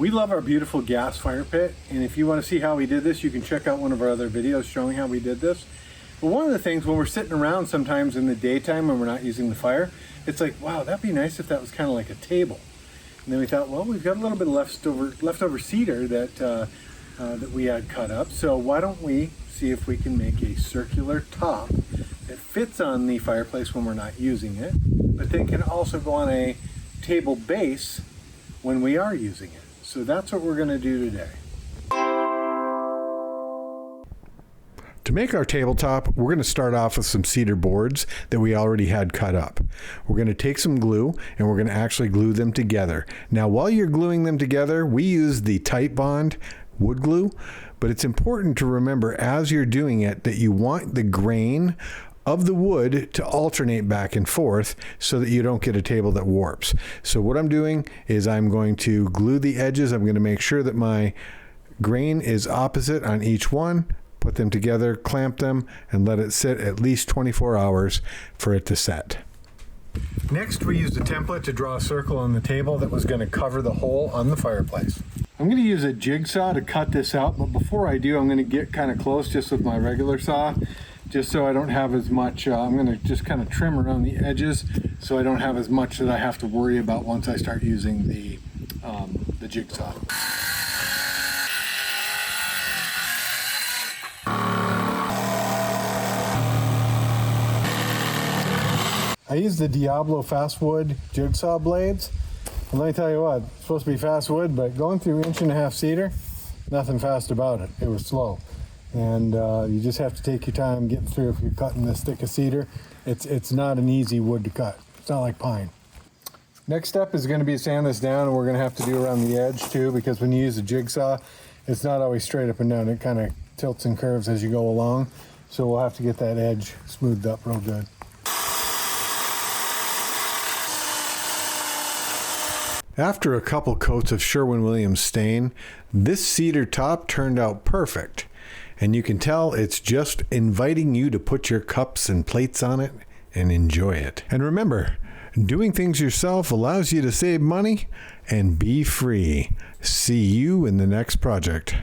We love our beautiful gas fire pit, and if you want to see how we did this, you can check out one of our other videos showing how we did this. But one of the things when we're sitting around sometimes in the daytime when we're not using the fire, it's like, wow, that'd be nice if that was kind of like a table. And then we thought, well, we've got a little bit of leftover cedar that we had cut up, so why don't we see if we can make a circular top that fits on the fireplace when we're not using it, but then can also go on a table base when we are using it. So that's what we're going to do today. To make our tabletop, we're going to start off with some cedar boards that we already had cut up. We're going to take some glue and we're going to actually glue them together. Now, while you're gluing them together, we use the Titebond wood glue, but it's important to remember as you're doing it that you want the grain of the wood to alternate back and forth so that you don't get a table that warps. So what I'm doing is I'm going to glue the edges. I'm going to make sure that my grain is opposite on each one, put them together, clamp them, and let it sit at least 24 hours for it to set. Next, we used a template to draw a circle on the table that was going to cover the hole on the fireplace. I'm going to use a jigsaw to cut this out, but before I do, I'm going to get kind of close just with my regular saw, just so I don't have as much. I'm going to just kind of trim around the edges so I don't have as much that I have to worry about once I start using the jigsaw. I used the Diablo fast wood jigsaw blades. And let me tell you what, it's supposed to be fast wood, but going through 1.5 inch cedar, nothing fast about it. It was slow. And you just have to take your time getting through. If you're cutting this thick of cedar, it's not an easy wood to cut. It's not like pine. Next step is going to be to sand this down, and we're going to have to do around the edge too, because when you use a jigsaw, it's not always straight up and down. It kind of tilts and curves as you go along. So we'll have to get that edge smoothed up real good. After a couple coats of Sherwin-Williams stain, this cedar top turned out perfect. And you can tell it's just inviting you to put your cups and plates on it and enjoy it. And remember, doing things yourself allows you to save money and be free. See you in the next project.